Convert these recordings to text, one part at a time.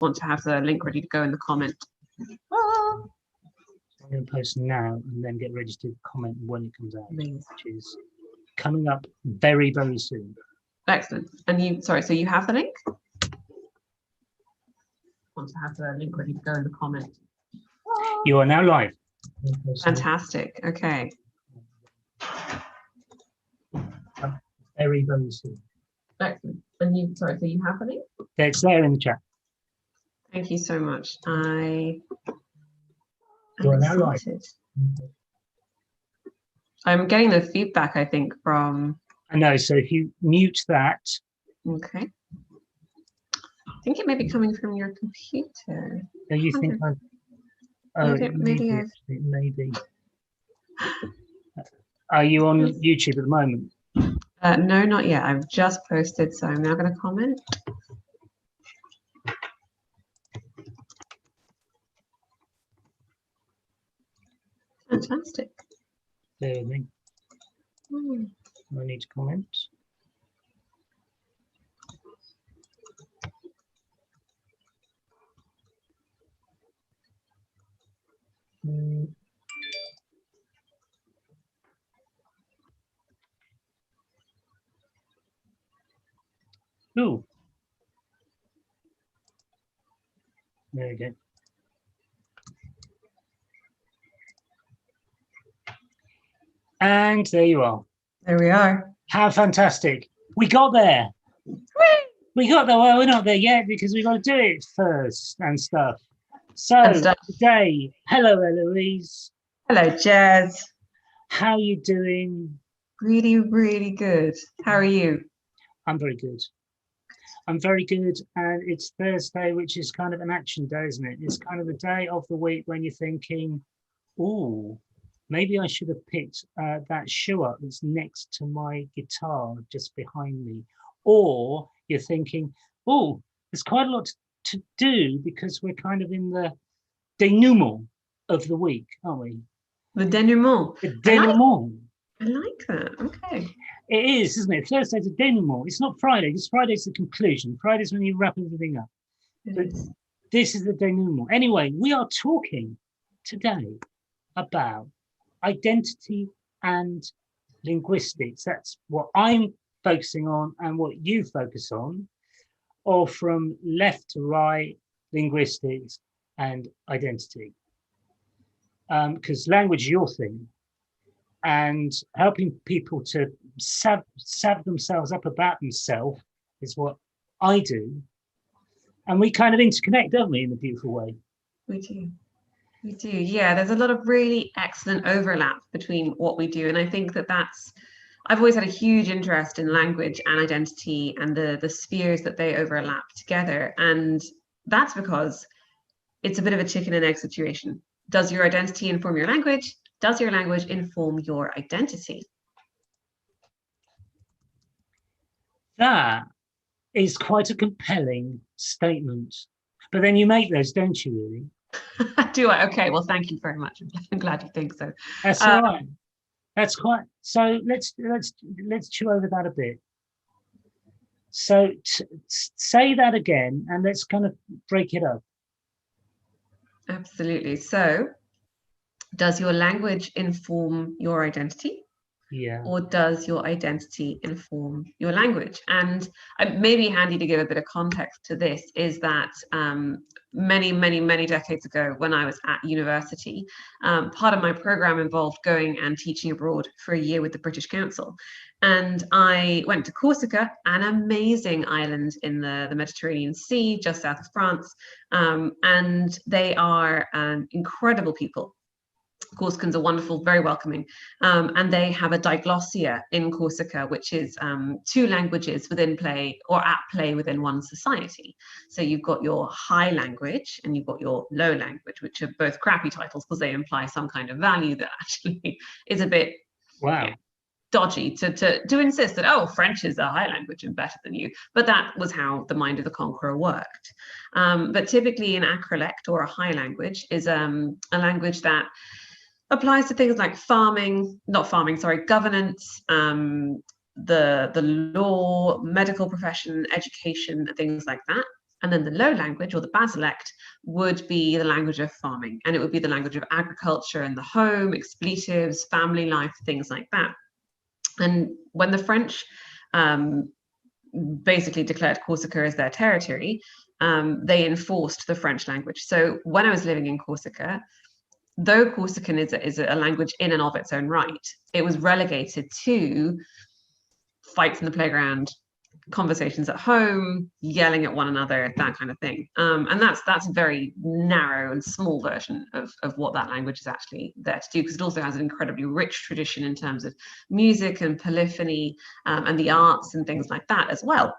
want to have the link ready to go in the comment. I'm going to post now and then get ready to comment when it comes out, Amazing. which is coming up very, very soon. Excellent. And you, sorry, so you have the link? Want to have the link ready to go in the comment. You are now live. Fantastic. Okay. Very, very soon. Excellent. And you, sorry, so you have the link? It's there in the chat. Thank you so much. You are now live. I'm getting the feedback, I think, from. I know. So if you mute that. Okay. I think it may be coming from your computer. Do you think I'm? Oh, maybe maybe. Are you on YouTube at the moment? No, not yet. I've just posted, so I'm now going to comment. Fantastic. There with me. I need to comment. Ooh. There we go. And there you are. There we are. How fantastic. We got there. We got there. Well, we're not there yet because we've got to do it first and stuff. So today, hello, Eloise. Hello, Jazz. How are you doing? Really, really good. How are you? I'm very good. I'm very good. And it's Thursday, which is kind of an action day, isn't it? It's kind of the day of the week when you're thinking, oh, maybe I should have picked that shoe up that's next to my guitar just behind me. Or you're thinking, oh, there's quite a lot to do because we're kind of in the denouement of the week, aren't we? The denouement. The denouement. I like that. Okay. It is, isn't it? Thursday's a denouement. It's not Friday, because Friday's the conclusion. Friday's when you wrap everything up. But this is the denouement. Anyway, we are talking today about identity and linguistics. That's what I'm focusing on and what you focus on, or from left to right, linguistics and identity. Because language is your thing, and helping people to salve themselves up about themselves is what I do. And we kind of interconnect, don't we, in a beautiful way? We do. We do, yeah. There's a lot of really excellent overlap between what we do. And I think that I've always had a huge interest in language and identity and the spheres that they overlap together. And that's because it's a bit of a chicken and egg situation. Does your identity inform your language? Does your language inform your identity? That is quite a compelling statement. But then you make those, don't you, really? Do I? Okay, well, thank you very much. I'm glad you think so. That's all right. That's quite, so let's chew over that a bit. So say that again, and let's kind of break it up. Absolutely. So does your language inform your identity? Yeah. Or does your identity inform your language? And it may be handy to give a bit of context to this, is that many decades ago when I was at university, part of my program involved going and teaching abroad for a year with the British Council. And I went to Corsica, an amazing island in the Mediterranean Sea, just south of France. And they are incredible people. Corsicans are wonderful, very welcoming, and they have a diglossia in Corsica, which is two languages within play or at play within one society. So you've got your high language and you've got your low language, which are both crappy titles because they imply some kind of value that actually is a bit dodgy to insist that, oh, French is a high language and better than you. But that was how the mind of the conqueror worked. But typically an acrolect, or a high language, is a language that applies to things like governance, the law, medical profession, education, things like that. And then the low language, or the basilect, would be the language of farming, and it would be the language of agriculture and the home, expletives, family life, things like that. And when the French basically declared Corsica as their territory, they enforced the French language. So when I was living in Corsica, though Corsican is a language in and of its own right, it was relegated to fights in the playground, conversations at home, yelling at one another, that kind of thing. And that's a very narrow and small version of what that language is actually there to do, because it also has an incredibly rich tradition in terms of music and polyphony, and the arts and things like that as well.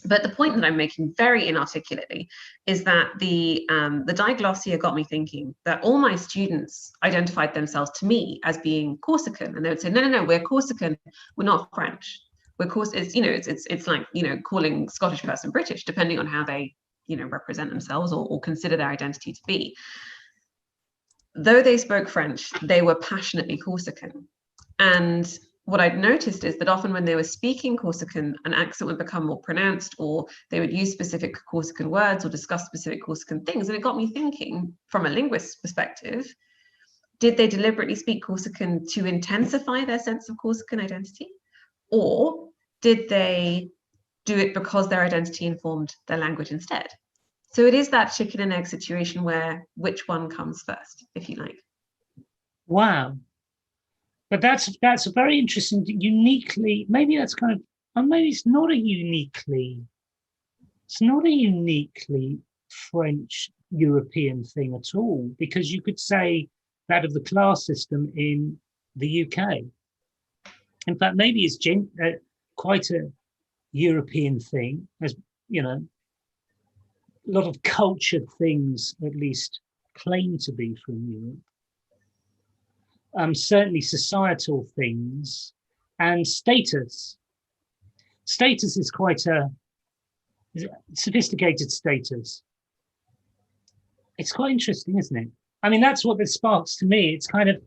But the point that I'm making very inarticulately is that the diglossia got me thinking that all my students identified themselves to me as being Corsican, and they would say, no, we're Corsican, we're not French. We're it's like, calling Scottish person British, depending on how they, represent themselves or consider their identity to be. Though they spoke French, they were passionately Corsican. And what I'd noticed is that often when they were speaking Corsican, an accent would become more pronounced, or they would use specific Corsican words or discuss specific Corsican things. And it got me thinking, from a linguist's perspective, did they deliberately speak Corsican to intensify their sense of Corsican identity? Or did they do it because their identity informed their language instead? So it is that chicken and egg situation where which one comes first, if you like. Wow. But that's a very interesting, uniquely, maybe that's kind of, or maybe it's not a uniquely French European thing at all, because you could say that of the class system in the UK. In fact, maybe it's quite a European thing, as a lot of cultured things at least claim to be from Europe. Certainly societal things and status. Status is quite a sophisticated status. It's quite interesting, isn't it? I mean, that's what this sparks to me. It's kind of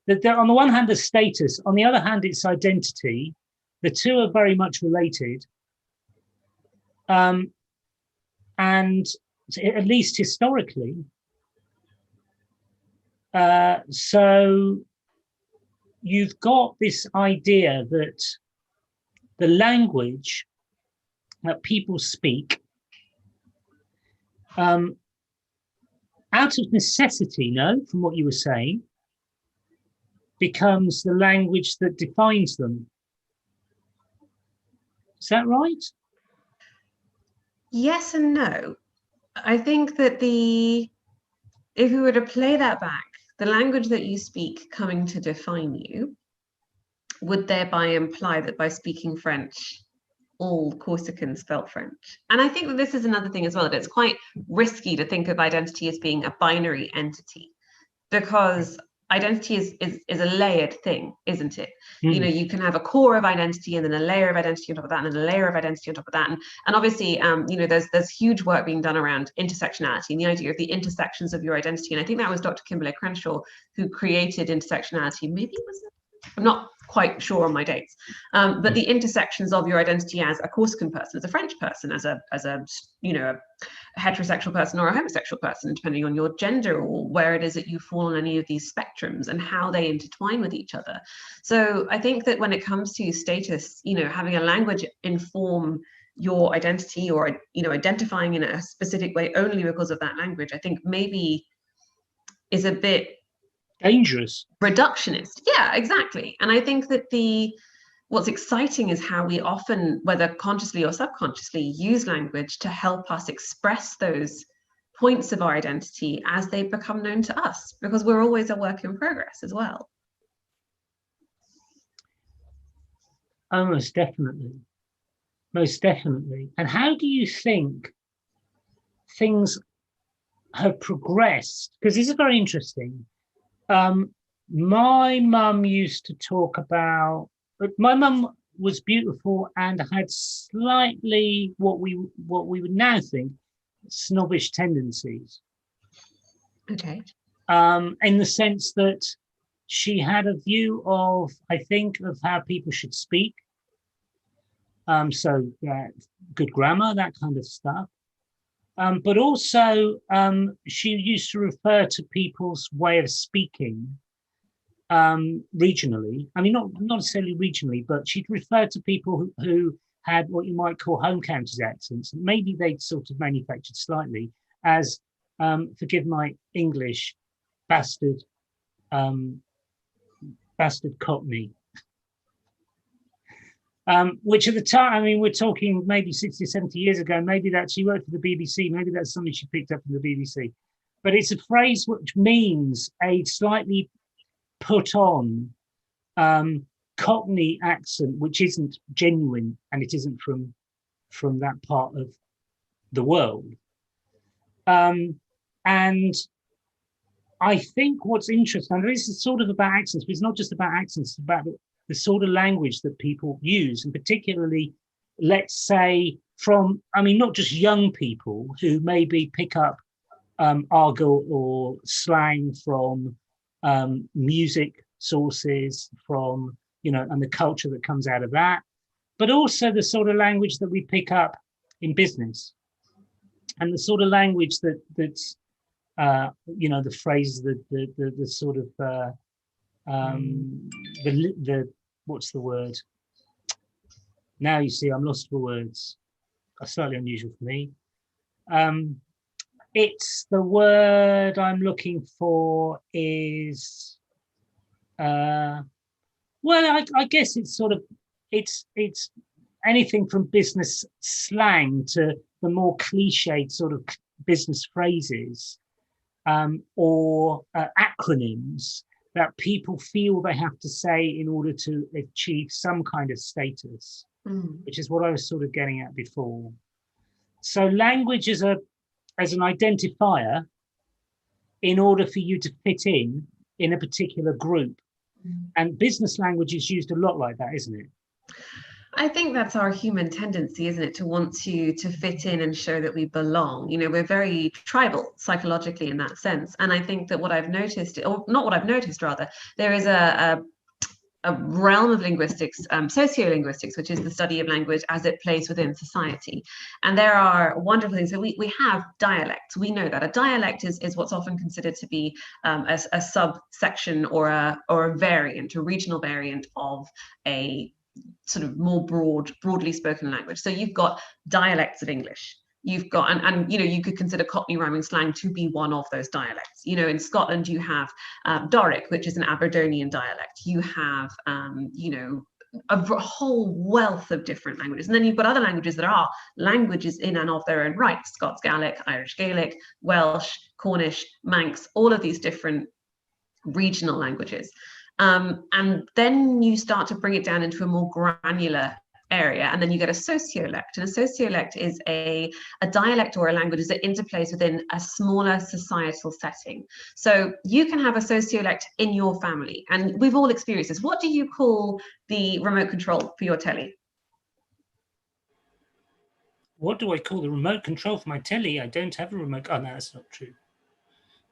that on the one hand, there's status. On the other hand, it's identity. The two are very much related. And at least historically. So you've got this idea that the language that people speak, out of necessity, from what you were saying, becomes the language that defines them. Is that right? Yes and no. I think that if we were to play that back, the language that you speak coming to define you would thereby imply that by speaking French, all Corsicans felt French. And I think that this is another thing as well, that it's quite risky to think of identity as being a binary entity, because identity is a layered thing, isn't it? You can have a core of identity, and then a layer of identity on top of that, and then a layer of identity on top of that, and obviously there's huge work being done around intersectionality and the idea of the intersections of your identity. And I think that was Dr. Kimberlé Crenshaw who created intersectionality. Maybe it was, I'm not quite sure on my dates, but the intersections of your identity as a Corsican person, as a French person, as a heterosexual person or a homosexual person, depending on your gender or where it is that you fall on any of these spectrums, and how they intertwine with each other. So I think that when it comes to status, having a language inform your identity, or identifying in a specific way only because of that language, I think maybe is a bit dangerous, reductionist. Yeah, exactly. And I think that what's exciting is how we often, whether consciously or subconsciously, use language to help us express those points of our identity as they become known to us, because we're always a work in progress as well. Oh, most definitely. Most definitely. And how do you think things have progressed? Because this is very interesting. My mum used to talk about, my mum was beautiful and had slightly what we would now think snobbish tendencies. Okay. In the sense that she had a view of, I think, of how people should speak. So good grammar, that kind of stuff. But also she used to refer to people's way of speaking regionally. I mean, not necessarily regionally, but she'd refer to people who had what you might call home counties accents. Maybe they'd sort of manufactured slightly as, forgive my English, bastard Cockney. Which at the time, I mean, we're talking maybe 60, 70 years ago, maybe that she worked for the BBC, maybe that's something she picked up from the BBC. But it's a phrase which means a slightly put on Cockney accent, which isn't genuine and it isn't from that part of the world. And I think what's interesting, and this is sort of about accents, but it's not just about accents, it's about the sort of language that people use, and particularly, let's say, from, I mean, not just young people who maybe pick up argot or slang from music sources, from, you know, and the culture that comes out of that, but also the sort of language that we pick up in business, and the sort of language that's you know, the phrase, the sort of the what's the word? Now you see, I'm lost for words. Slightly unusual for me. It's the word I'm looking for is well, I guess it's sort of it's anything from business slang to the more cliched sort of business phrases or acronyms that people feel they have to say in order to achieve some kind of status, which is what I was sort of getting at before. So language as an identifier in order for you to fit in a particular group. And business language is used a lot like that, isn't it? I think that's our human tendency, isn't it, to want to fit in and show that we belong. You know, we're very tribal psychologically in that sense. And I think that what I've noticed, or not what I've noticed rather, there is a realm of linguistics, sociolinguistics, which is the study of language as it plays within society. And there are wonderful things. So we have dialects. We know that a dialect is what's often considered to be a subsection or a variant, a regional variant of a sort of more broadly spoken language. So you've got dialects of English. You've got, and you know, you could consider Cockney rhyming slang to be one of those dialects. You know, in Scotland you have Doric, which is an Aberdonian dialect. You have, you know, a whole wealth of different languages. And then you've got other languages that are languages in and of their own right: Scots Gaelic, Irish Gaelic, Welsh, Cornish, Manx, all of these different regional languages. And then you start to bring it down into a more granular area, and then you get a sociolect. And a sociolect is a dialect or a language that interplays within a smaller societal setting. So you can have a sociolect in your family, and we've all experienced this. What do you call the remote control for your telly? What do I call the remote control for my telly? I don't have a remote. Oh, no, that's not true.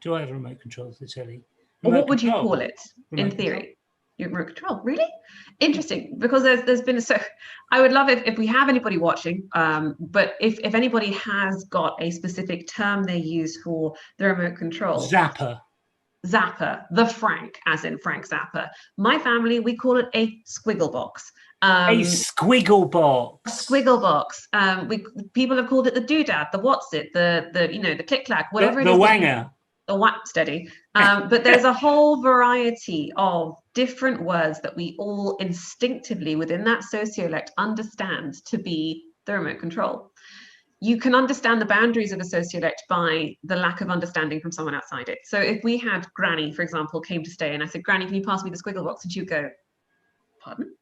Do I have a remote control for the telly? Or what would you call it in theory? Your remote control, really? Interesting, because there's been I would love if we have anybody watching, but if anybody has got a specific term they use for the remote control. Zapper, the Frank, as in Frank Zappa. My family, we call it a squiggle box. A squiggle box. Squiggle box. People have called it the doodad, the what's it, the you know, the click clack, whatever it is. The wanger. The whack steady. But there's a whole variety of different words that we all instinctively within that sociolect understand to be the remote control. You can understand the boundaries of a sociolect by the lack of understanding from someone outside it. So if we had Granny, for example, came to stay and I said, Granny, can you pass me the squiggle box? And she'd go, pardon?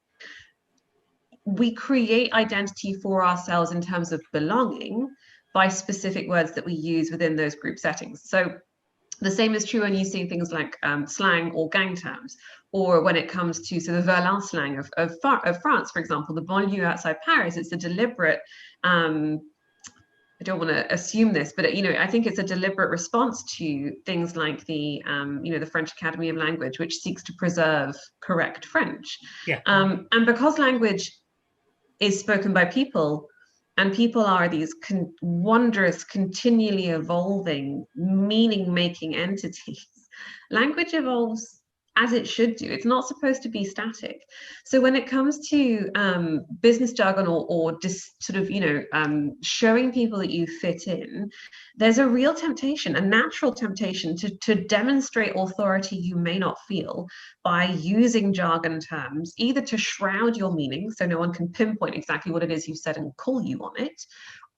We create identity for ourselves in terms of belonging by specific words that we use within those group settings. So the same is true when you see things like slang or gang terms, or when it comes to the Verlan slang of France, for example, the banlieue outside Paris. It's a deliberate, I don't want to assume this, but you know, I think it's a deliberate response to things like the, you know, the French Academy of Language, which seeks to preserve correct French. Yeah. And because language is spoken by people, And people are these wondrous, continually evolving, meaning-making entities. Language evolves as it should do. It's not supposed to be static. So when it comes to business jargon or just sort of, showing people that you fit in, there's a real temptation, a natural temptation to demonstrate authority you may not feel by using jargon terms, either to shroud your meaning so no one can pinpoint exactly what it is you said and call you on it,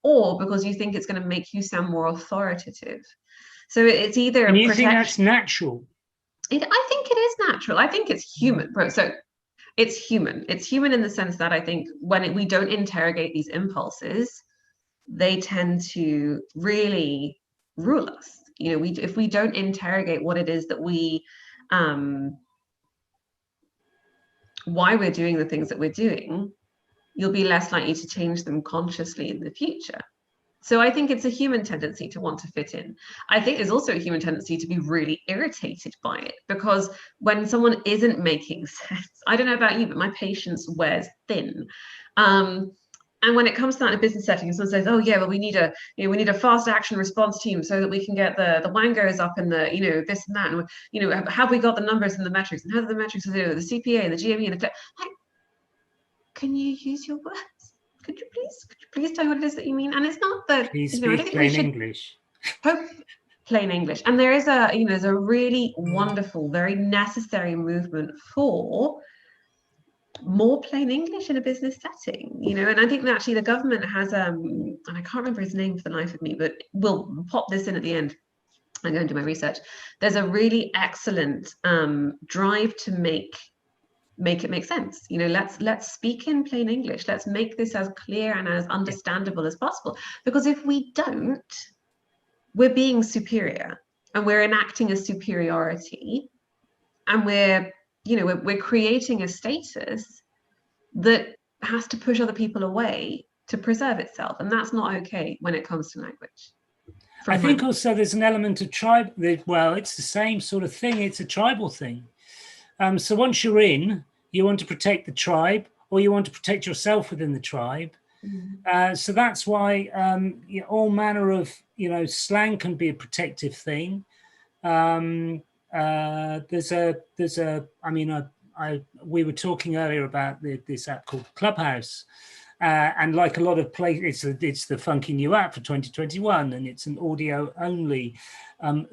or because you think it's going to make you sound more authoritative. So it's either and you think that's natural? I think it is natural. I think it's human. So it's human. It's human in the sense that I think when we don't interrogate these impulses, they tend to really rule us. If we don't interrogate what it is that why we're doing the things that we're doing, you'll be less likely to change them consciously in the future. So I think it's a human tendency to want to fit in. I think there's also a human tendency to be really irritated by it, because when someone isn't making sense, I don't know about you, but my patience wears thin. And when it comes to that in a business setting, someone says, "Oh yeah, well we need a fast action response team so that we can get the wangos up and the this and that, and have we got the numbers and the metrics, and how do the metrics the CPA and the GME and the can you use your words? Could you please tell me what it is that you mean?" And it's not that, please speak plain English. Hope plain English. And there is there's a really wonderful, very necessary movement for more plain English in a business setting, and I think that actually the government has and I can't remember his name for the life of me, but we'll pop this in at the end. I'm going to do my research. There's a really excellent drive to make it make sense. Let's speak in plain English. Let's make this as clear and as understandable as possible, because if we don't, we're being superior and we're enacting a superiority, and we're creating a status that has to push other people away to preserve itself, and that's not okay when it comes to language. I think also there's an element of tribe. Well, it's the same sort of thing. It's a tribal thing. So once you're in, you want to protect the tribe, or you want to protect yourself within the tribe. So that's why all manner of slang can be a protective thing. We were talking earlier about this app called Clubhouse. And like a lot of places, it's the funky new app for 2021, and it's an audio only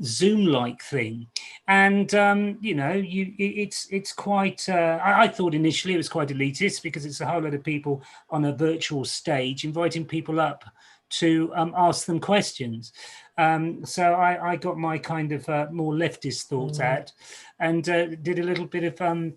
Zoom-like thing. And it's quite. I thought initially it was quite elitist, because it's a whole lot of people on a virtual stage inviting people up to ask them questions. So I got my kind of more leftist thoughts out, and did a little bit of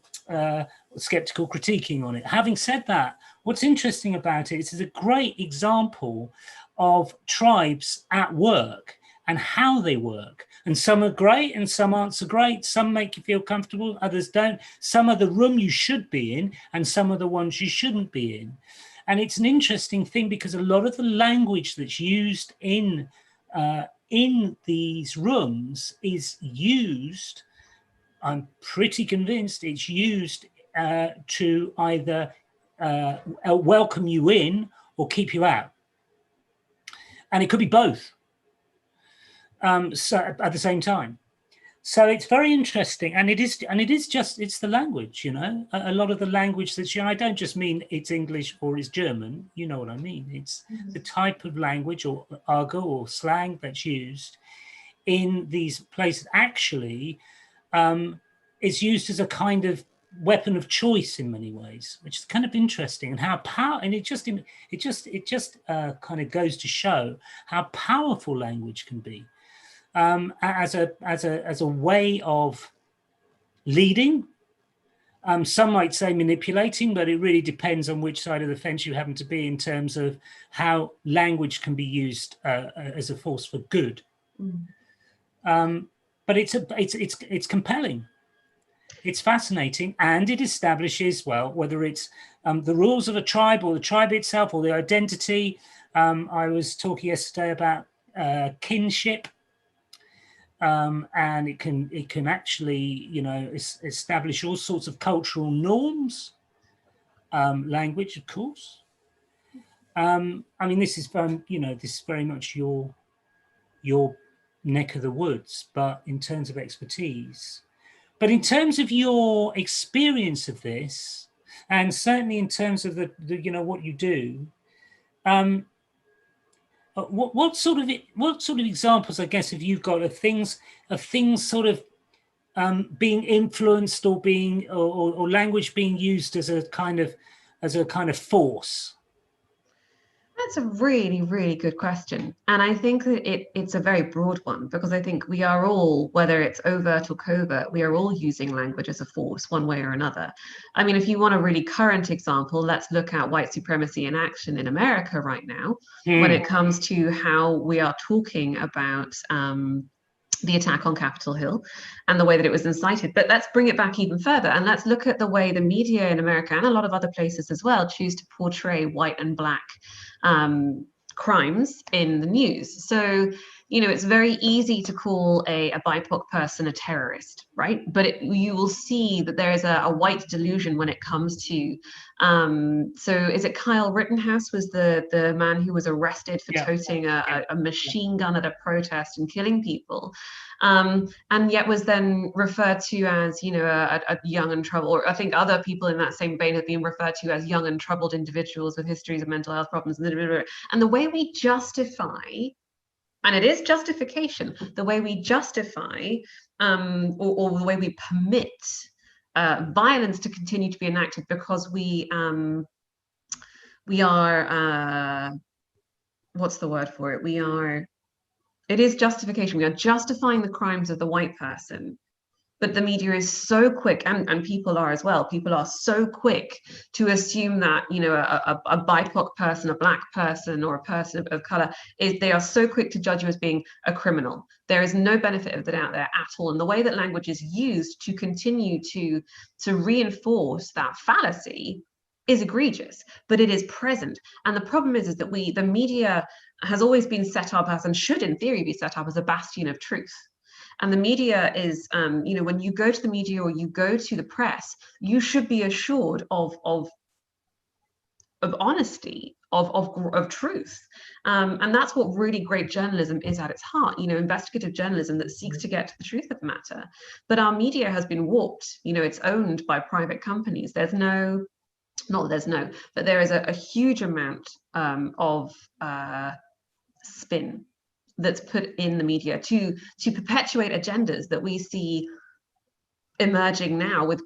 skeptical critiquing on it. Having said that, what's interesting about it is it's a great example of tribes at work and how they work. And some are great and some aren't so great. Some make you feel comfortable, others don't. Some are the room you should be in, and some are the ones you shouldn't be in. And it's an interesting thing, because a lot of the language that's used in these rooms is used, I'm pretty convinced it's used to either welcome you in or keep you out. And it could be both so at the same time. So it's very interesting, and it's the language, a lot of the language that I don't just mean it's English or it's German, you know what I mean. It's the type of language or argot or slang that's used in these places actually is used as a kind of weapon of choice in many ways, which is kind of interesting, and how it just kind of goes to show how powerful language can be. As a way of leading. Some might say manipulating, but it really depends on which side of the fence you happen to be in terms of how language can be used as a force for good. But it's compelling. It's fascinating, and it establishes, well, whether it's the rules of a tribe or the tribe itself or the identity. I was talking yesterday about kinship. And it can actually, establish all sorts of cultural norms, language, of course. I mean, this is this is very much your neck of the woods, but in terms of expertise, but in terms of your experience of this, and certainly in terms of the what you do, what sort of examples, I guess, have you got of things sort of being influenced or being or language being used as a kind of force? That's a really, really good question. And I think that it's a very broad one because I think we are all, whether it's overt or covert, we are all using language as a force one way or another. I mean, if you want a really current example, let's look at white supremacy in action in America right now when it comes to how we are talking about the attack on Capitol Hill and the way that it was incited. But let's bring it back even further and let's look at the way the media in America and a lot of other places as well choose to portray white and black crimes in the news. So, it's very easy to call a BIPOC person a terrorist, right? But you will see that there is a white delusion when it comes to, so is it Kyle Rittenhouse was the man who was arrested for toting a machine gun at a protest and killing people, and yet was then referred to as, a young and troubled, or I think other people in that same vein have been referred to as young and troubled individuals with histories of mental health problems, and the way we justify, and it is justification, the way we justify or the way we permit violence to continue to be enacted because we are, what's the word for it? It is justification. We are justifying the crimes of the white person. But the media is so quick, and people are as well. People are so quick to assume that, a BIPOC person, a black person, or a person of color they are so quick to judge you as being a criminal. There is no benefit of the doubt there at all. And the way that language is used to continue to reinforce that fallacy is egregious, but it is present. And the problem is that the media has always been set up as, and should in theory be set up as, a bastion of truth. And the media is, when you go to the media or you go to the press, you should be assured of honesty, of truth. And that's what really great journalism is at its heart, investigative journalism that seeks to get to the truth of the matter. But our media has been warped, it's owned by private companies. But there is a huge amount of spin that's put in the media to perpetuate agendas that we see emerging now with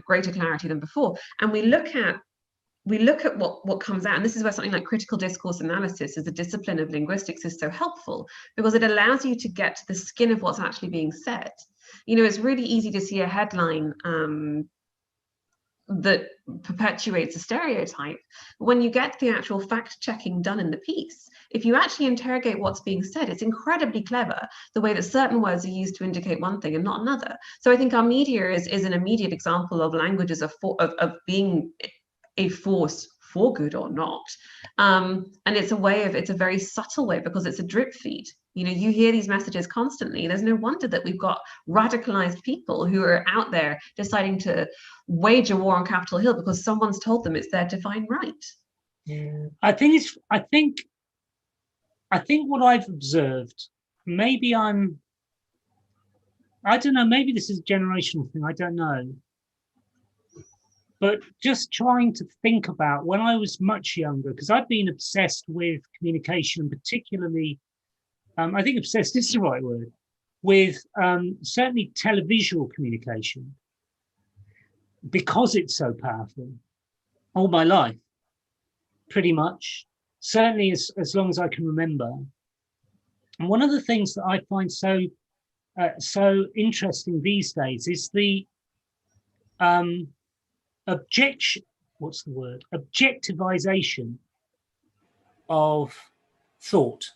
greater clarity than before. And we look at what comes out, and this is where something like critical discourse analysis as a discipline of linguistics is so helpful, because it allows you to get to the skin of what's actually being said. It's really easy to see a headline that perpetuates a stereotype. When you get the actual fact checking done in the piece, if you actually interrogate what's being said, it's incredibly clever the way that certain words are used to indicate one thing and not another. So I think our media is an immediate example of language as of being a force for good or not. And it's a very subtle way, because it's a drip feed. You hear these messages constantly. There's no wonder that we've got radicalized people who are out there deciding to wage a war on Capitol Hill because someone's told them it's their divine right. Yeah. I think what I've observed, maybe I don't know, maybe this is a generational thing, I don't know. But just trying to think about when I was much younger, because I've been obsessed with communication, particularly, I think obsessed is the right word, with certainly televisual communication, because it's so powerful, all my life, pretty much, certainly as long as I can remember. And one of the things that I find so interesting these days is the objectivization of thought.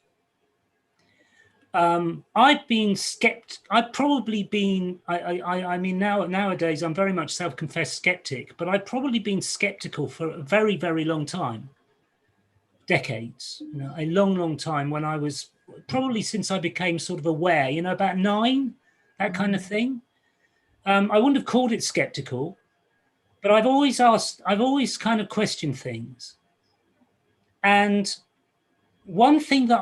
I've probably been, I mean, nowadays I'm very much self-confessed skeptic, but I've probably been skeptical for a very, very long time, decades, a long, long time, when I was, probably since I became sort of aware, about 9, that kind of thing. I wouldn't have called it skeptical, but I've always kind of questioned things. And one thing that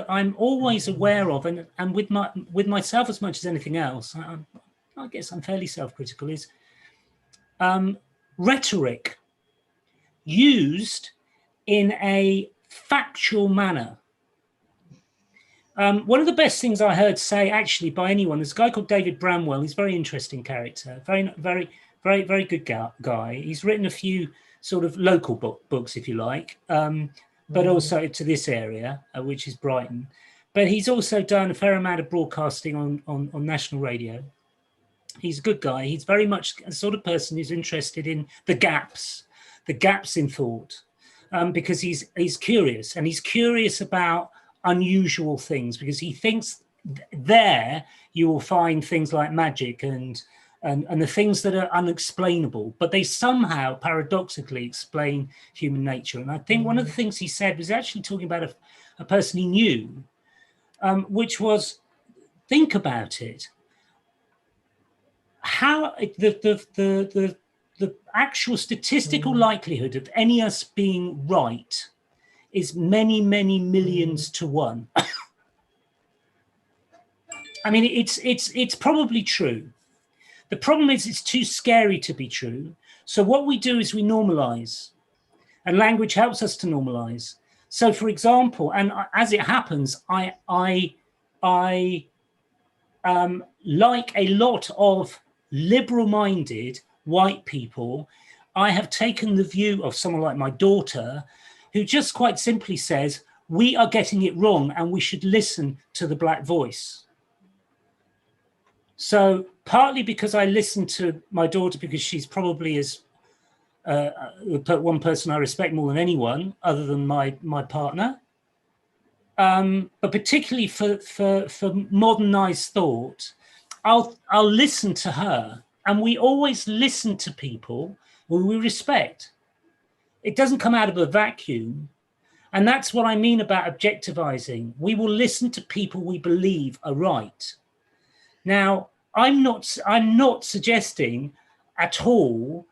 I'm always aware of, and with myself as much as anything else, I guess I'm fairly self-critical, is rhetoric used in a factual manner. One of the best things I heard say actually by anyone, there's a guy called David Bramwell. He's a very interesting character, very good guy. He's written a few sort of local books, if you like, but also to this area, which is Brighton. But he's also done a fair amount of broadcasting on national radio. He's a good guy. He's very much a sort of person who's interested in the gaps in thought, because he's curious, and he's curious about unusual things, because he thinks there you will find things like magic and the things that are unexplainable, but they somehow paradoxically explain human nature. And I think one of the things he said was actually talking about a person he knew, which was, think about it, how the actual statistical likelihood of any of us being right is many, many millions to one. I mean, it's probably true. The problem is it's too scary to be true. So what we do is we normalize, and language helps us to normalize. So, for example, and as it happens, I like a lot of liberal-minded white people, I have taken the view of someone like my daughter, who just quite simply says, we are getting it wrong and we should listen to the Black voice. So partly because I listen to my daughter, because she's probably one person I respect more than anyone other than my partner, but particularly for modernized thought, I'll listen to her. And we always listen to people who we respect. It doesn't come out of a vacuum. And that's what I mean about objectivizing. We will listen to people we believe are right. Now, I'm not suggesting at all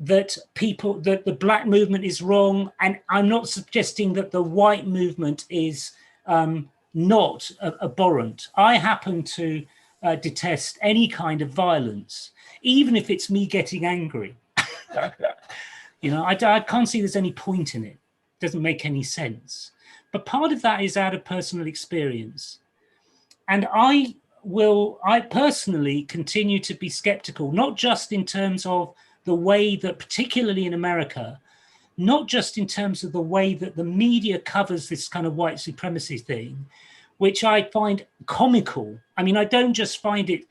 that the Black movement is wrong, and I'm not suggesting that the white movement is not abhorrent. I happen to detest any kind of violence, even if it's me getting angry. You know, I can't see there's any point in it. It doesn't make any sense. But part of that is out of personal experience. And I personally continue to be skeptical, not just in terms of the way that, particularly in America, not just in terms of the way that the media covers this kind of white supremacy thing, which I find comical. I mean, I don't just find it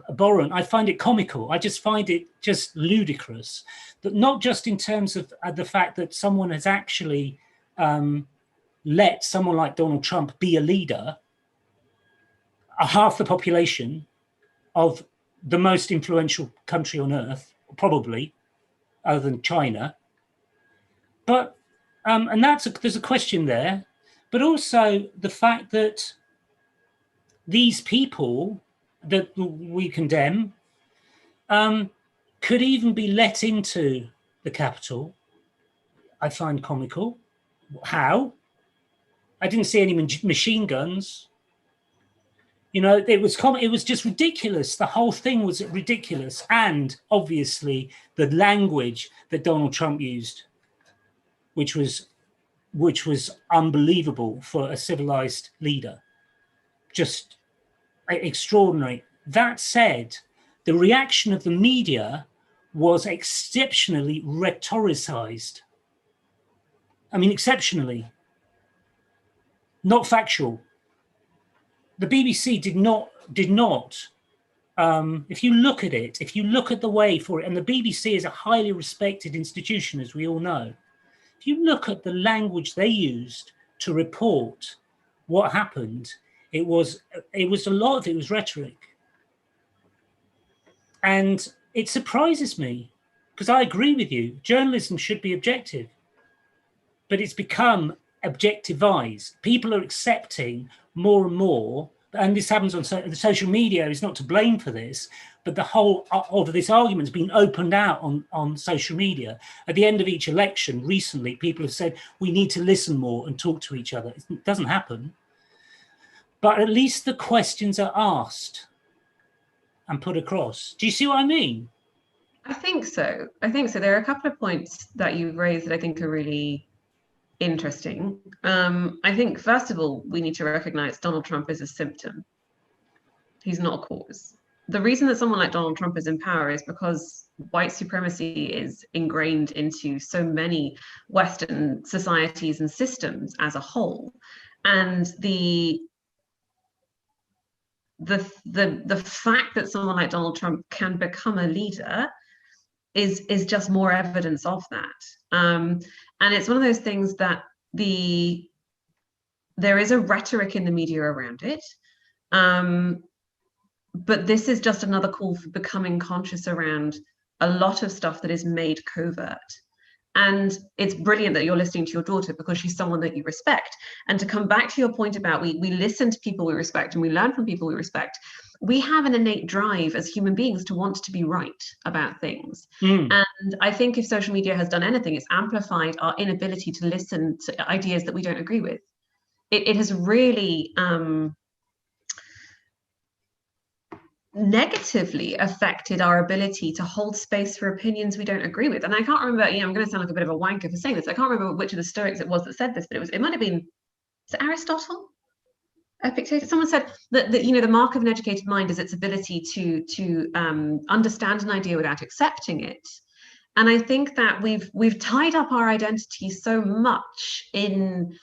abhorrent, I find it comical. I just find it just ludicrous. That not just in terms of the fact that someone has actually let someone like Donald Trump be a leader, half the population of the most influential country on earth, probably, other than China. But, and there's a question there, but also the fact that these people that we condemn could even be let into the Capitol, I find comical. How? I didn't see any machine guns. You know, it was just ridiculous. The whole thing was ridiculous. And obviously the language that Donald Trump used, which was unbelievable for a civilized leader. Just extraordinary. That said, the reaction of the media was exceptionally rhetoricized. I mean, exceptionally. Not factual. The BBC did not, if you look at it, if you look at the way for it, and the BBC is a highly respected institution, as we all know, if you look at the language they used to report what happened, it was a lot of it was rhetoric. And it surprises me, because I agree with you, journalism should be objective, but it's become objectivized. People are accepting more and more and this happens on the social media is not to blame for this, but the whole of this argument's been opened out on social media. At the end of each election recently, people have said, we need to listen more and talk to each other. It doesn't happen. But at least the questions are asked and put across. Do you see what I mean? I think so. There are a couple of points that you've raised that I think are really interesting. I think, first of all, we need to recognize Donald Trump is a symptom. He's not a cause. The reason that someone like Donald Trump is in power is because white supremacy is ingrained into so many Western societies and systems as a whole. And the fact that someone like Donald Trump can become a leader is just more evidence of that. And it's one of those things that there is a rhetoric in the media around it. But this is just another call for becoming conscious around a lot of stuff that is made covert. And it's brilliant that you're listening to your daughter because she's someone that you respect. And to come back to your point about we listen to people we respect and we learn from people we respect, we have an innate drive as human beings to want to be right about things. And I think if social media has done anything, it's amplified our inability to listen to ideas that we don't agree with. It has really negatively affected our ability to hold space for opinions we don't agree with. And I can't remember, I'm going to sound like a bit of a wanker for saying this. I can't remember which of the Stoics it was that said this, but it might have been, is it Aristotle? Epictetus? Someone said that the mark of an educated mind is its ability to understand an idea without accepting it. And I think that we've tied up our identity so much in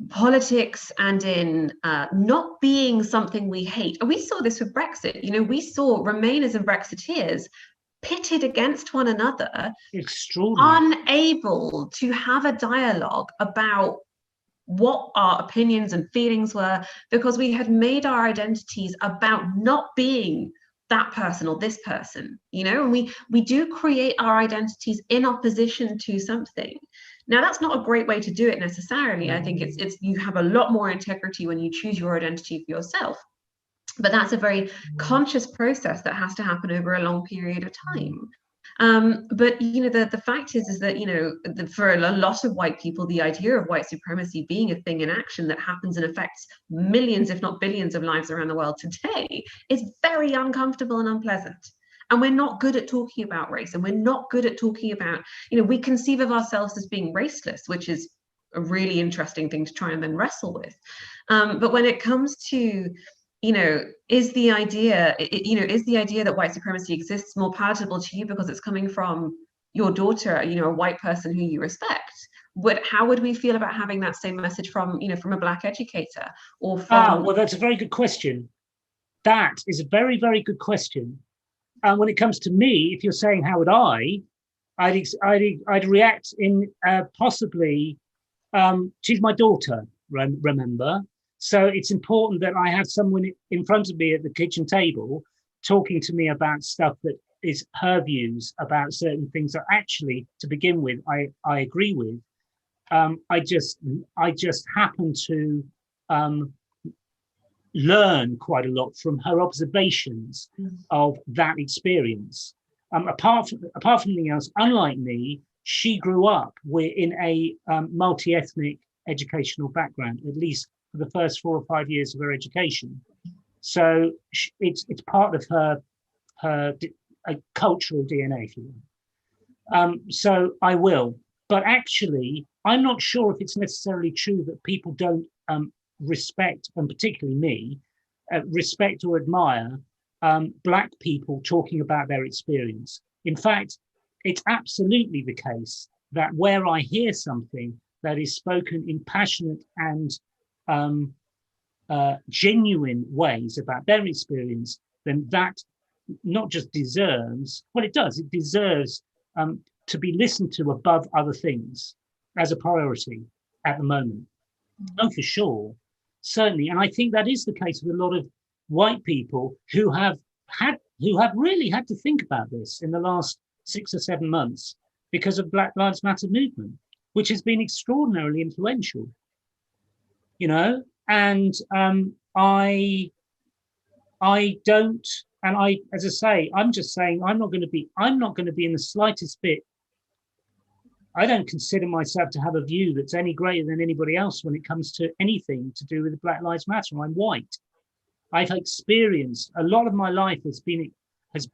politics and in not being something we hate. And we saw this with Brexit. We saw Remainers and Brexiteers pitted against one another, unable to have a dialogue about what our opinions and feelings were, because we had made our identities about not being that person or this person, and we do create our identities in opposition to something. Now, that's not a great way to do it necessarily. I think it's you have a lot more integrity when you choose your identity for yourself. But that's a very conscious process that has to happen over a long period of time. But the fact is that for a lot of white people, the idea of white supremacy being a thing in action that happens and affects millions, if not billions, of lives around the world today is very uncomfortable and unpleasant. And we're not good at talking about race, and we're not good at talking about, we conceive of ourselves as being raceless, which is a really interesting thing to try and then wrestle with. But when it comes to, is the idea that white supremacy exists more palatable to you because it's coming from your daughter, a white person who you respect? How would we feel about having that same message from a Black educator or from? Well, that's a very good question. That is a very, very good question. And when it comes to me, if you're saying how would I'd react in possibly. She's my daughter, remember. So it's important that I have someone in front of me at the kitchen table talking to me about stuff that is her views about certain things that actually, to begin with, I agree with. I just happen to learn quite a lot from her observations of that experience. Apart from anything else, unlike me, she grew up in a multi-ethnic educational background, at least for the first 4 or 5 years of her education. So it's part of her cultural DNA, if you will. So I will. But actually, I'm not sure if it's necessarily true that people don't respect, and particularly me, respect or admire Black people talking about their experience. In fact, it's absolutely the case that where I hear something that is spoken in passionate and genuine ways about their experience, then that not just deserves, well, it deserves to be listened to above other things as a priority at the moment. Oh, for sure, certainly. And I think that is the case with a lot of white people who have really had to think about this in the last 6 or 7 months because of Black Lives Matter movement, which has been extraordinarily influential, and I don't, and as I say, I'm just saying, I'm not going to be in the slightest bit. I don't consider myself to have a view that's any greater than anybody else when it comes to anything to do with the Black Lives Matter. I'm white. I've experienced a lot of my life has been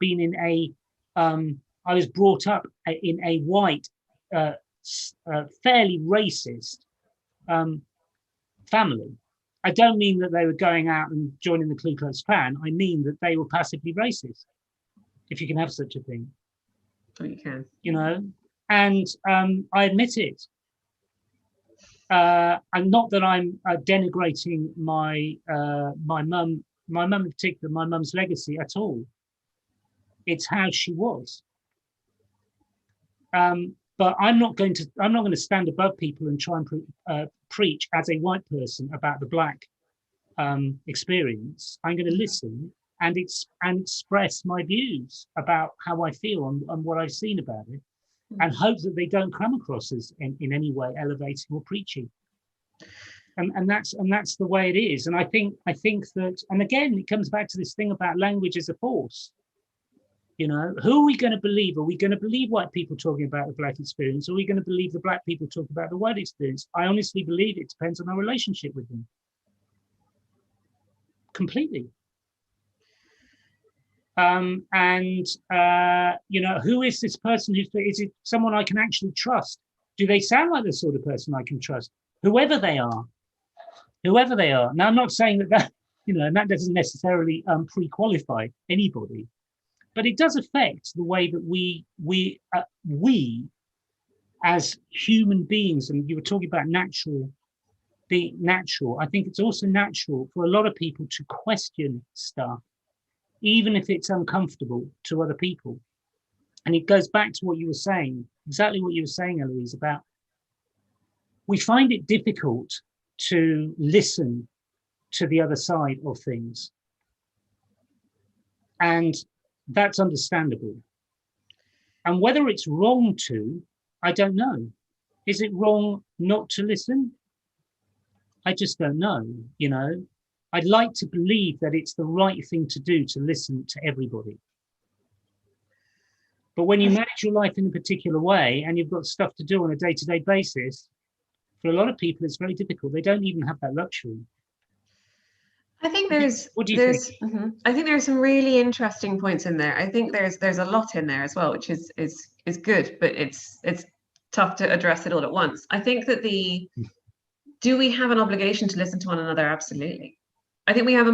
in a. I was brought up in a white, fairly racist family. I don't mean that they were going out and joining the Ku Klux Klan. I mean that they were passively racist, if you can have such a thing. Oh, you can. You know, and I admit it. And not that I'm denigrating my mum in particular, my mum's legacy at all. It's how she was. But I'm not going to stand above people and try and preach as a white person about the Black experience. I'm going to listen and express my views about how I feel and what I've seen about it, and hope that they don't come across as in any way elevating or preaching. And that's the way it is. And I think that, and again, it comes back to this thing about language as a force. You know, who are we going to believe? Are we going to believe white people talking about the Black experience? Or are we going to believe the Black people talk about the white experience? I honestly believe it depends on our relationship with them. Completely. You know, who is this person? Is it someone I can actually trust? Do they sound like the sort of person I can trust? Whoever they are. Now, I'm not saying that you know, and that doesn't necessarily pre-qualify anybody. But it does affect the way that we as human beings, and you were talking about being natural. I think it's also natural for a lot of people to question stuff, even if it's uncomfortable to other people. And it goes back to what you were saying, exactly what you were saying, Eloise, about we find it difficult to listen to the other side of things. And that's understandable. And whether it's wrong to, I don't know. Is it wrong not to listen? I just don't know, you know. I'd like to believe that it's the right thing to do to listen to everybody. But when you manage your life in a particular way and you've got stuff to do on a day-to-day basis, for a lot of people, it's very difficult. They don't even have that luxury. I think there's I think there's some really interesting points in there. I think there's a lot in there as well, which is good, but it's tough to address it all at once. I think that do we have an obligation to listen to one another? Absolutely. I think we have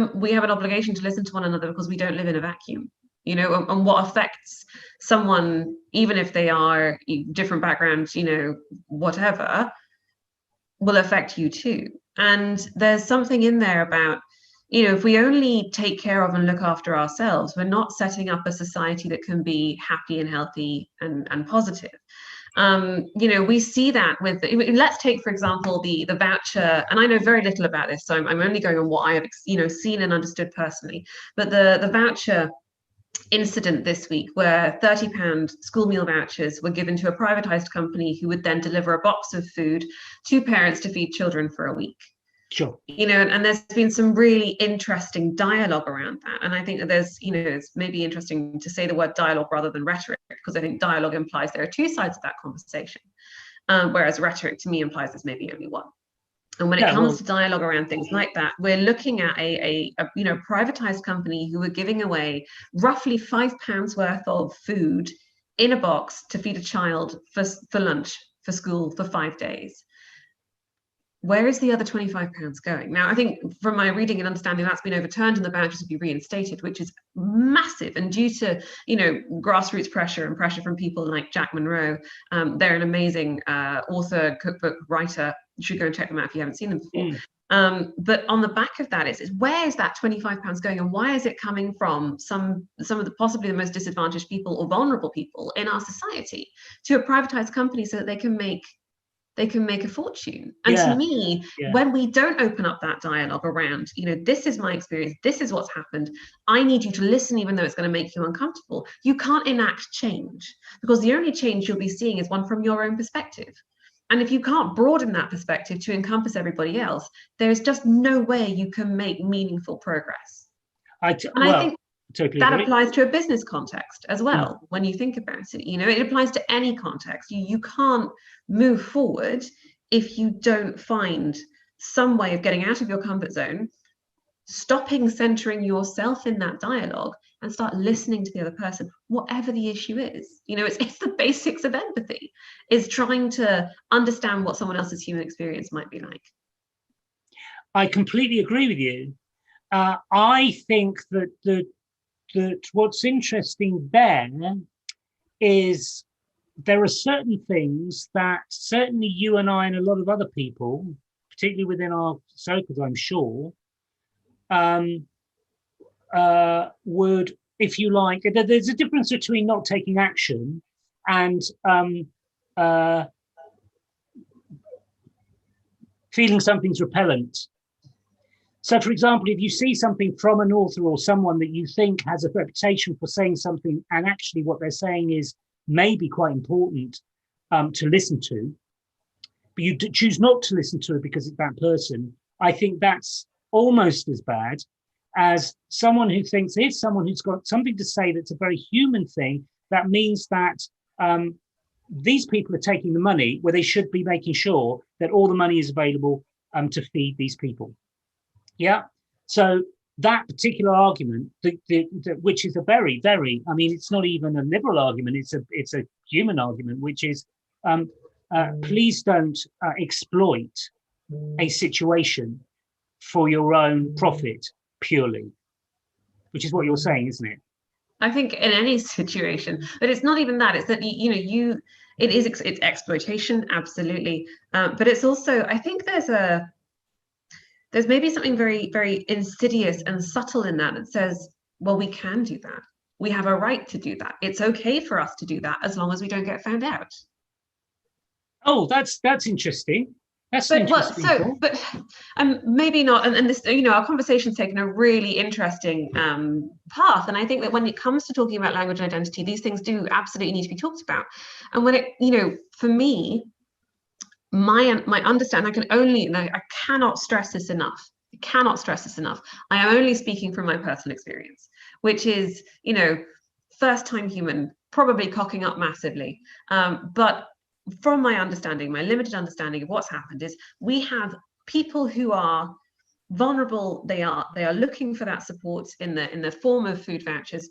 an obligation to listen to one another because we don't live in a vacuum, you know, and what affects someone, even if they are different backgrounds, you know, whatever, will affect you too. And there's something in there about, you know, if we only take care of and look after ourselves, we're not setting up a society that can be happy and healthy and positive. You know, we see that with, let's take, for example, the voucher, and I know very little about this, so I'm only going on what I have, you know, seen and understood personally, but the voucher incident this week where £30 school meal vouchers were given to a privatized company who would then deliver a box of food to parents to feed children for a week. Sure. You know, and there's been some really interesting dialogue around that. And I think that there's, you know, it's maybe interesting to say the word dialogue rather than rhetoric, because I think dialogue implies there are two sides of that conversation, whereas rhetoric to me implies there's maybe only one. And when it comes to dialogue around things like that, we're looking at a you know, privatized company who are giving away roughly £5 worth of food in a box to feed a child for lunch, for school, for 5 days. Where is the other £25 going? Now, I think from my reading and understanding, that's been overturned and the vouchers will be reinstated, which is massive. And due to, you know, grassroots pressure and pressure from people like Jack Monroe, they're an amazing author, cookbook writer. You should go and check them out if you haven't seen them before. But on the back of that is where is that £25 going, and why is it coming from some of the possibly the most disadvantaged people or vulnerable people in our society to a privatized company so that they can make a fortune? And to me, when we don't open up that dialogue around, you know, this is my experience, this is what's happened, I need you to listen even though it's going to make you uncomfortable, you can't enact change, because the only change you'll be seeing is one from your own perspective. And if you can't broaden that perspective to encompass everybody else, there is just no way you can make meaningful progress. I think totally that agree. applies to a business context as well. When you think about it, it applies to any context. You can't move forward if you don't find some way of getting out of your comfort zone, stopping centering yourself in that dialogue, and start listening to the other person, whatever the issue is. It's the basics of empathy, is trying to understand what someone else's human experience might be like. I completely agree with you. I think that what's interesting there is there are certain things that certainly you and I and a lot of other people, particularly within our circles, I'm sure, would, if you like, there's a difference between not taking action and feeling something's repellent. So, for example, if you see something from an author or someone that you think has a reputation for saying something, and actually what they're saying is maybe quite important to listen to, but you choose not to listen to it because it's that person, I think that's almost as bad as someone who thinks here's someone who's got something to say that's a very human thing. That means that these people are taking the money where they should be making sure that all the money is available to feed these people. Yeah. So that particular argument, which is a very, very, I mean, it's not even a liberal argument, it's a human argument, which is please don't exploit a situation for your own profit purely, which is what you're saying, isn't it? I think in any situation, but it's not even that. It's that it's exploitation, absolutely, but it's also, I think there's maybe something very, very insidious and subtle in that says, well, we can do that. We have a right to do that. It's okay for us to do that as long as we don't get found out. Oh, that's interesting. That's interesting. But maybe not. And this, our conversation's taken a really interesting path. And I think that when it comes to talking about language and identity, these things do absolutely need to be talked about. And when it, for me, my understanding, I cannot stress this enough. I am only speaking from my personal experience, which is, first time human, probably cocking up massively. But from my understanding, my limited understanding of what's happened, is we have people who are vulnerable. They are looking for that support in the form of food vouchers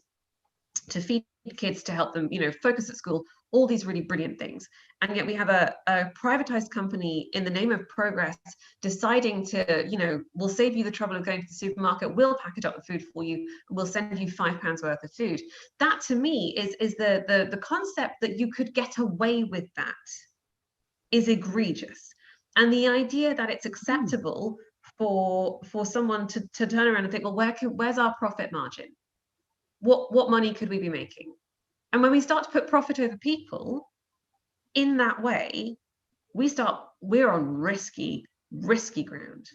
to feed kids, to help them, focus at school, all these really brilliant things. And yet we have a privatized company in the name of progress deciding to, we'll save you the trouble of going to the supermarket, we'll package up the food for you, we'll send you £5 worth of food. That to me is the concept that you could get away with that is egregious. And the idea that it's acceptable for someone to turn around and think, well, where's our profit margin? What money could we be making? And when we start to put profit over people in that way, we're on risky ground.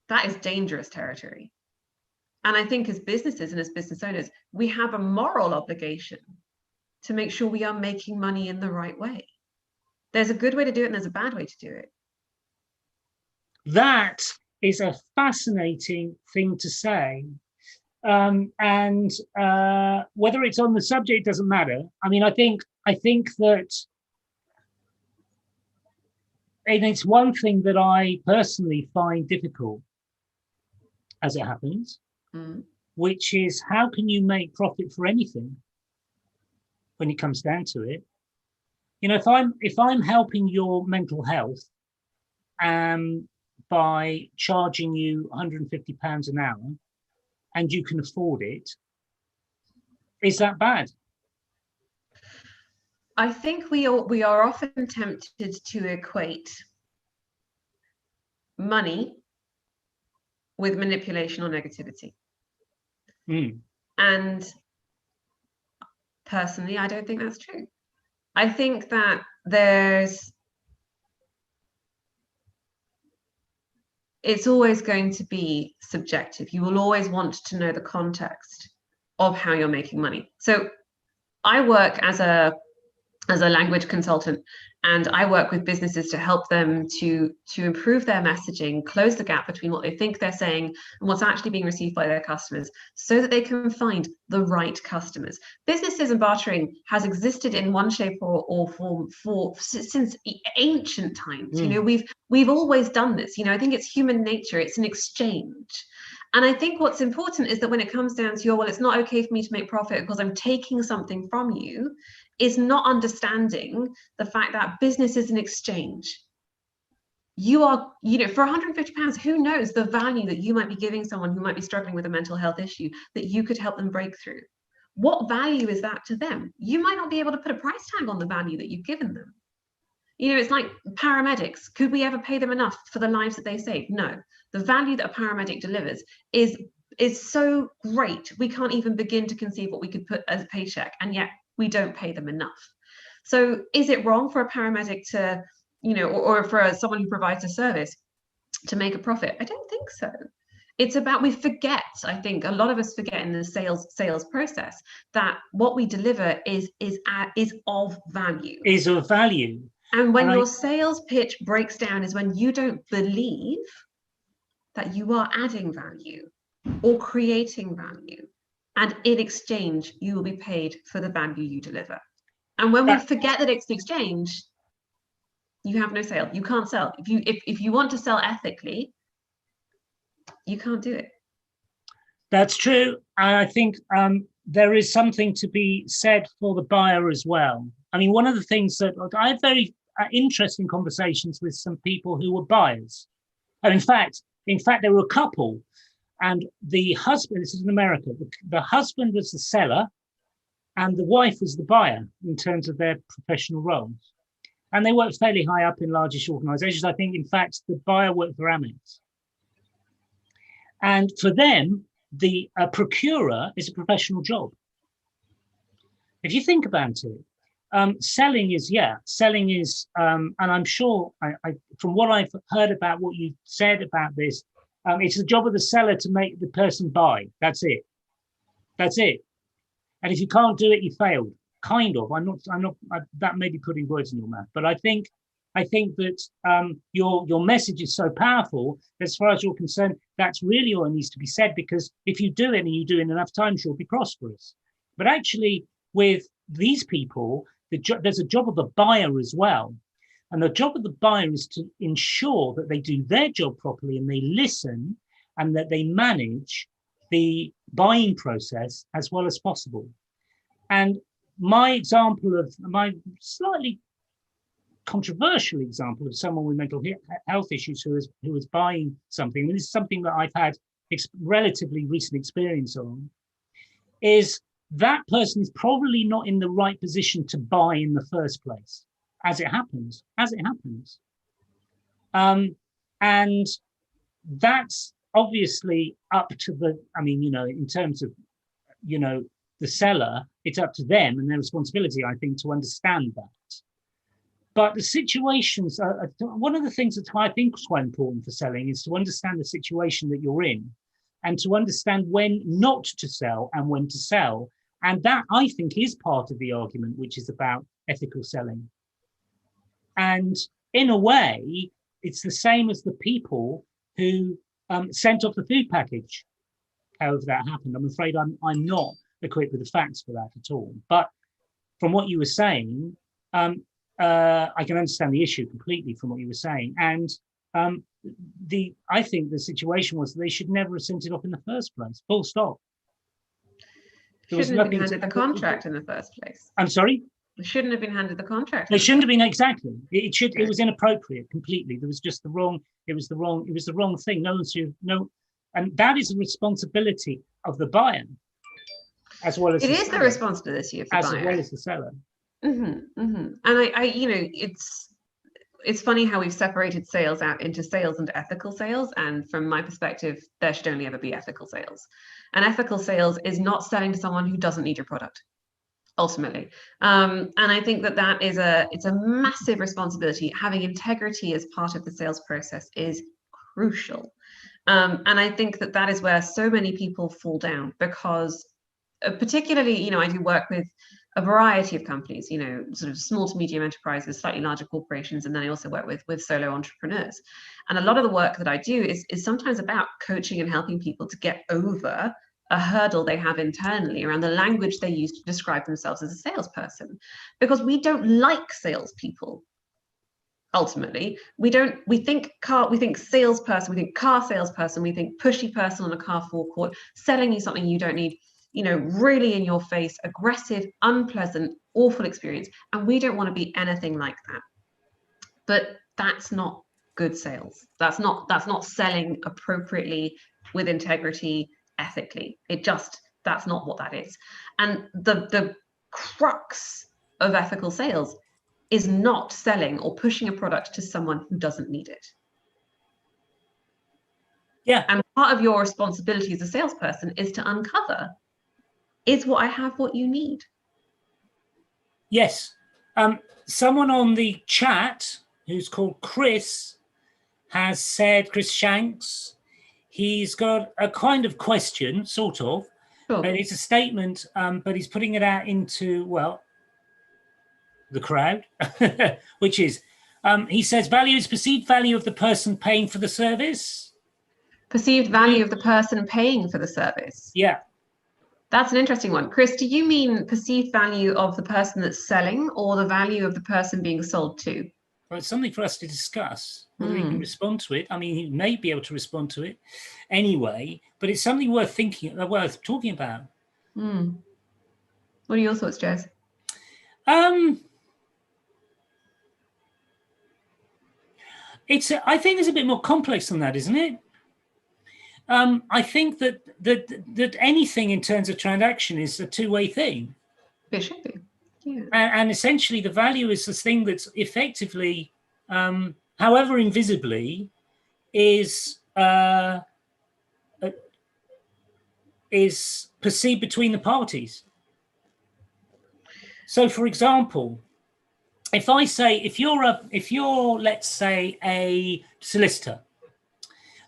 That is dangerous territory. And I think as businesses and as business owners, we have a moral obligation to make sure we are making money in the right way. There's a good way to do it and there's a bad way to do it. That is a fascinating thing to say. And whether it's on the subject doesn't matter. I mean, I think that, and it's one thing that I personally find difficult, as it happens, which is how can you make profit for anything when it comes down to it? If I'm helping your mental health by charging you £150 an hour, and you can afford it, is that bad? I think we are often tempted to equate money with manipulation or negativity. And personally, I don't think that's true. I think that it's always going to be subjective. You will always want to know the context of how you're making money. So I work as a language consultant, And I work with businesses to help them to improve their messaging, close the gap between what they think they're saying and what's actually being received by their customers, so that they can find the right customers. Businesses and bartering has existed in one shape or form since ancient times. You know, we've always done this. You know, I think it's human nature. It's an exchange. And I think what's important is that when it comes down to well, it's not okay for me to make profit because I'm taking something from you, is not understanding the fact that business is an exchange. You are, you know, for £150, who knows the value that you might be giving someone who might be struggling with a mental health issue that you could help them break through. What value is that to them? You might not be able to put a price tag on the value that you've given them. You know, it's like paramedics. Could we ever pay them enough for the lives that they save? No. The value that a paramedic delivers is so great. We can't even begin to conceive what we could put as a paycheck, and yet we don't pay them enough. So is it wrong for a paramedic to, you know, or for someone who provides a service to make a profit? I don't think so. It's about, we forget, I think a lot of us forget in the sales process that what we deliver is of value. Is of value. And when your sales pitch breaks down is when you don't believe that you are adding value or creating value. And in exchange, you will be paid for the value you deliver. And when we forget that it's an exchange, you have no sale. You can't sell. If you want to sell ethically, you can't do it. That's true. And I think there is something to be said for the buyer as well. I mean, one of the things that I had very interesting conversations with some people who were buyers. And in fact, there were a couple, and the husband, this is in America, the husband was the seller and the wife was the buyer in terms of their professional roles. And they worked fairly high up in largish organizations. I think, in fact, the buyer worked for Amex. And for them, the procurer is a professional job. If you think about it, selling is, and I'm sure, from what I've heard about what you said about this, it's the job of the seller to make the person buy. That's it. And if you can't do it, you failed. Kind of. I'm not. That may be putting words in your mouth, but I think that your message is so powerful. As far as you're concerned, that's really all that needs to be said. Because if you do it and you do it in enough time, you'll be prosperous. But actually, with these people, there's a job of a buyer as well, and the job of the buyer is to ensure that they do their job properly and they listen and that they manage the buying process as well as possible. And my slightly controversial example of someone with mental health issues who was buying something, and this is something that I've had relatively recent experience on, is that person is probably not in the right position to buy in the first place, as it happens. And that's obviously up to in terms of, the seller, it's up to them and their responsibility, I think, to understand that. But the situations, one of the things that I think is quite important for selling is to understand the situation that you're in and to understand when not to sell and when to sell. And that, I think, is part of the argument, which is about ethical selling. And in a way, it's the same as the people who sent off the food package, however that happened. I'm afraid I'm not equipped with the facts for that at all. But from what you were saying, I can understand the issue completely from what you were saying. And I think the situation was they should never have sent it off in the first place. Full stop. Shouldn't have been handed the contract in the first place. I'm sorry? They shouldn't have been handed the contract. They shouldn't have been, exactly. It was inappropriate completely. There was just the wrong thing. And that is the responsibility of the buyer, as well as it is the responsibility of the buyer, as well as the seller. Mm-hmm, mm-hmm. And it's funny how we've separated sales out into sales and ethical sales. And from my perspective, there should only ever be ethical sales. And ethical sales is not selling to someone who doesn't need your product, ultimately. And I think that it's a massive responsibility. Having integrity as part of the sales process is crucial. And I think that is where so many people fall down, because particularly, I do work with a variety of companies, you know, sort of small to medium enterprises, slightly larger corporations, and then I also work with solo entrepreneurs. And a lot of the work that I do is sometimes about coaching and helping people to get over a hurdle they have internally around the language they use to describe themselves as a salesperson, because we don't like salespeople. Ultimately, we think salesperson, we think car salesperson, we think pushy person on a car forecourt selling you something you don't need, you know, really in your face, aggressive, unpleasant, awful experience, and we don't want to be anything like that. But that's not good sales. That's not selling appropriately, with integrity, ethically. That's not what that is. And the crux of ethical sales is not selling or pushing a product to someone who doesn't need it. Yeah. And part of your responsibility as a salesperson is to uncover, is what I have what you need? Yes. Someone on the chat who's called Chris has said, Chris Shanks, he's got a kind of question, sort of, Sure. but it's a statement, but he's putting it out into, well, the crowd, which is, he says, value is perceived value of the person paying for the service. Perceived value of the person paying for the service. Yeah. That's an interesting one. Chris, do you mean perceived value of the person that's selling, or the value of the person being sold to? Well, it's something for us to discuss, whether he can respond to it. I mean, he may be able to respond to it anyway, but it's something worth thinking, worth talking about. What are your thoughts, Jez? I think it's a bit more complex than that, isn't it? I think that anything in terms of transaction is a two-way thing. It should be. Yeah. And essentially, the value is this thing that's effectively, however invisibly, is perceived between the parties. So, for example, if you're, let's say, a solicitor,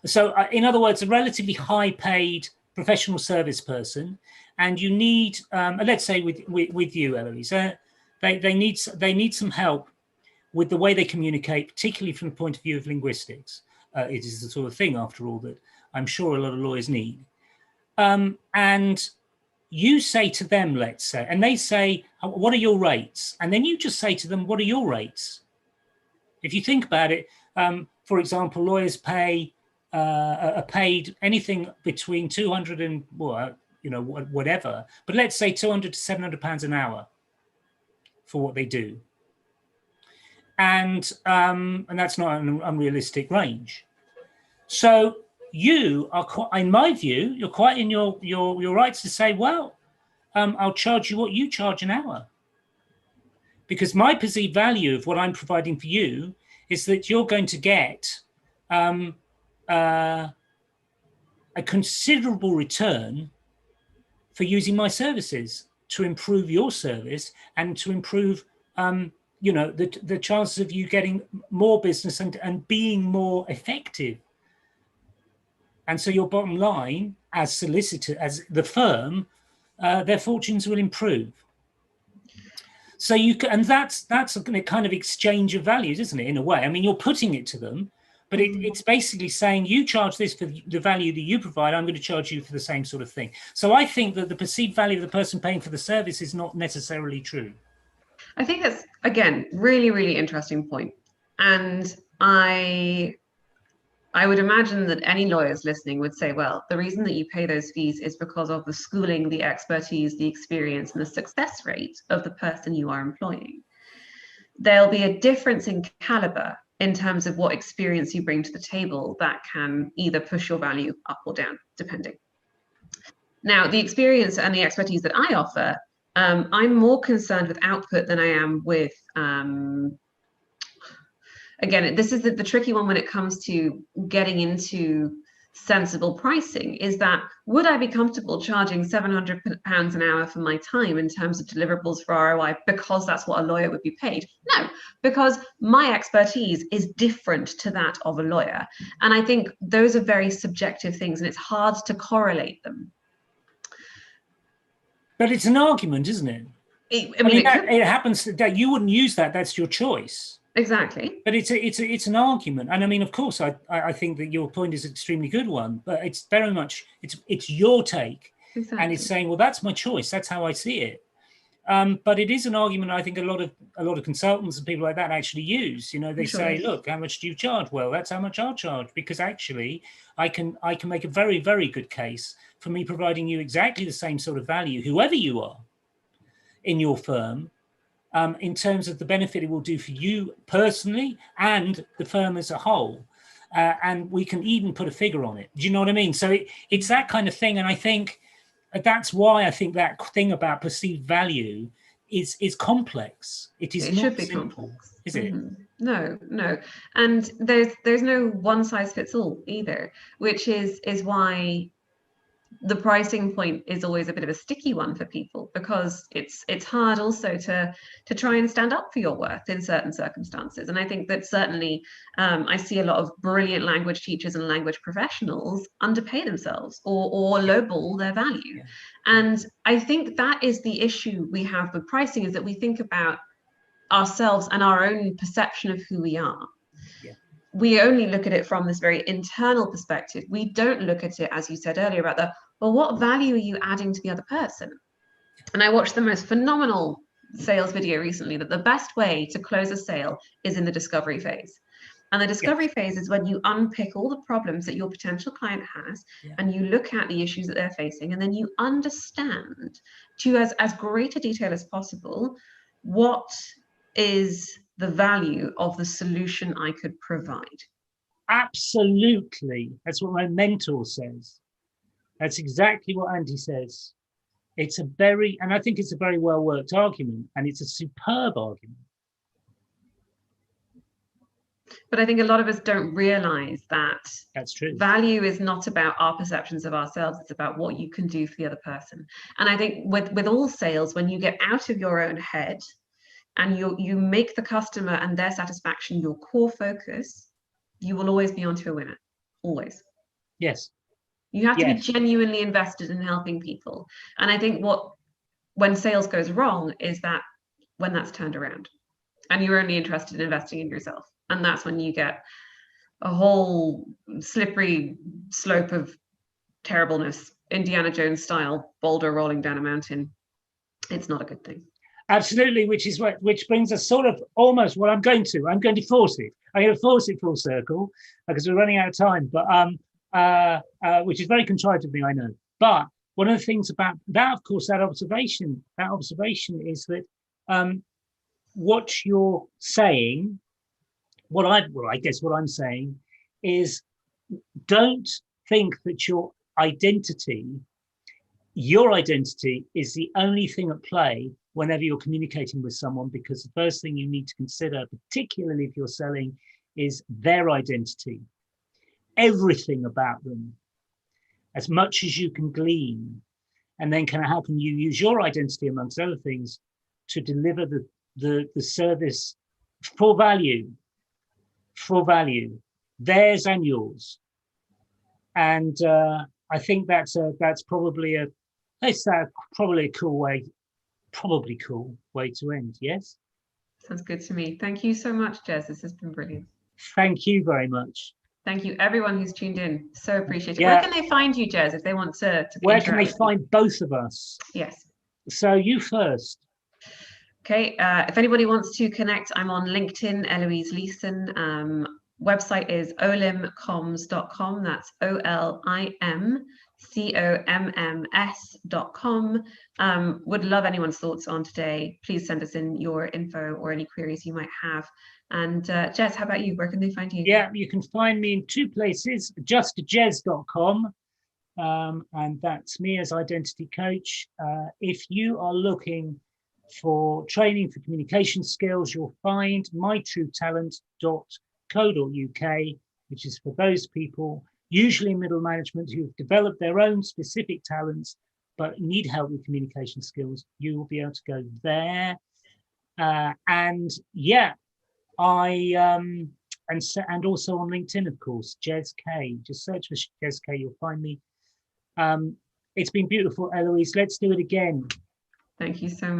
so in other words, a relatively high-paid professional service person, and you need, let's say, with you, Eloise, they need some help with the way they communicate, particularly from the point of view of linguistics. It is the sort of thing, after all, that I'm sure a lot of lawyers need. And you say to them, let's say, and they say, what are your rates? And then you just say to them, what are your rates? If you think about it, for example, lawyers are paid anything between 200 and, well, you know, whatever, but let's say 200 to 700 pounds an hour for what they do. And that's not an unrealistic range. So you are, in my view, you're quite in your rights to say, well, I'll charge you what you charge an hour. Because my perceived value of what I'm providing for you is that you're going to get a considerable return for using my services to improve your service and to improve, you know, the chances of you getting more business and being more effective. And so your bottom line as solicitor, as the firm, their fortunes will improve. So you can, and that's a kind of exchange of values, isn't it? In a way, I mean, you're putting it to them, but it's basically saying you charge this for the value that you provide. I'm going to charge you for the same sort of thing. So I think that the perceived value of the person paying for the service is not necessarily true. I think that's, again, really, really interesting point. And I would imagine that any lawyers listening would say, well, the reason that you pay those fees is because of the schooling, the expertise, the experience, and the success rate of the person you are employing. There'll be a difference in caliber in terms of what experience you bring to the table that can either push your value up or down, depending. Now, the experience and the expertise that I offer, I'm more concerned with output than I am with, again, this is the tricky one when it comes to getting into sensible pricing, is that would I be comfortable charging £700 an hour for my time in terms of deliverables for ROI because that's what a lawyer would be paid? No, because my expertise is different to that of a lawyer. And I think those are very subjective things, and it's hard to correlate them. But it's an argument, isn't it? I mean, it happens that you wouldn't use that. That's your choice. Exactly. But it's an argument, and I mean, of course, I think that your point is an extremely good one. But it's very much it's your take, Exactly. and it's saying, well, that's my choice. That's how I see it. But it is an argument I think a lot of consultants and people like that actually use. You know, they say, look, how much do you charge? Well, that's how much I'll charge, because actually I can make a very, very good case for me providing you exactly the same sort of value, whoever you are in your firm, in terms of the benefit it will do for you personally and the firm as a whole. And we can even put a figure on it. Do you know what I mean? So it's that kind of thing. And I think that's why I think that thing about perceived value is complex. It is not simple, is it? No. And there's no one size fits all either, which is why the pricing point is always a bit of a sticky one for people, because it's hard also to try and stand up for your worth in certain circumstances. And I think that certainly I see a lot of brilliant language teachers and language professionals underpay themselves or lowball their value. And I think that is the issue we have with pricing, is that we think about ourselves and our own perception of who we are. We only look at it from this very internal perspective. We don't look at it, as you said earlier, about well, what value are you adding to the other person? And I watched the most phenomenal sales video recently, that the best way to close a sale is in the discovery phase. And the discovery phase is when you unpick all the problems that your potential client has, and you look at the issues that they're facing, and then you understand to as great a detail as possible what is the value of the solution I could provide. Absolutely. That's what my mentor says. That's exactly what Andy says. It's and I think it's a very well worked argument, and it's a superb argument. But I think a lot of us don't realize that that's true. Value is not about our perceptions of ourselves. It's about what you can do for the other person. And I think with all sales, when you get out of your own head and you make the customer and their satisfaction your core focus, you will always be onto a winner. Always. Yes. You have to be genuinely invested in helping people. And I think when sales goes wrong is that when that's turned around and you're only interested in investing in yourself. And that's when you get a whole slippery slope of terribleness, Indiana Jones style, boulder rolling down a mountain. It's not a good thing. Absolutely, which brings us sort of almost what I'm going to force it. I'm going to force it full circle because we're running out of time, but which is very contrived of me, I know. But one of the things about that, of course, that observation is that what you're saying, I guess what I'm saying is, don't think that your identity is the only thing at play whenever you're communicating with someone, because the first thing you need to consider, particularly if you're selling, is their identity. Everything about them, as much as you can glean, and then how can you use your identity, amongst other things, to deliver the service for value, theirs and yours. And I think that's probably a cool way to end. Yes. Sounds good to me. Thank you so much, Jez. This has been brilliant. Thank you very much. Thank you, everyone who's tuned in. So appreciate it. Yeah. Where can they find you, Jez, if they want to Where can they find both of us? Yes. So you first. Okay. If anybody wants to connect, I'm on LinkedIn, Eloise Leeson. Website is olimcomms.com. That's OLIMCOMMS.com. Would love anyone's thoughts on today. Please send us in your info or any queries you might have. And Jez, how about you? Where can they find you? Yeah, you can find me in two places, justjez.com, and that's me as identity coach. If you are looking for training for communication skills, you'll find mytruetalent.co.uk, which is for those people, usually in middle management, who've developed their own specific talents but need help with communication skills. You will be able to go there. And yeah, and also on LinkedIn, of course, Jez K. Just search for Jez K, you'll find me. It's been beautiful, Eloise. Let's do it again. Thank you so much.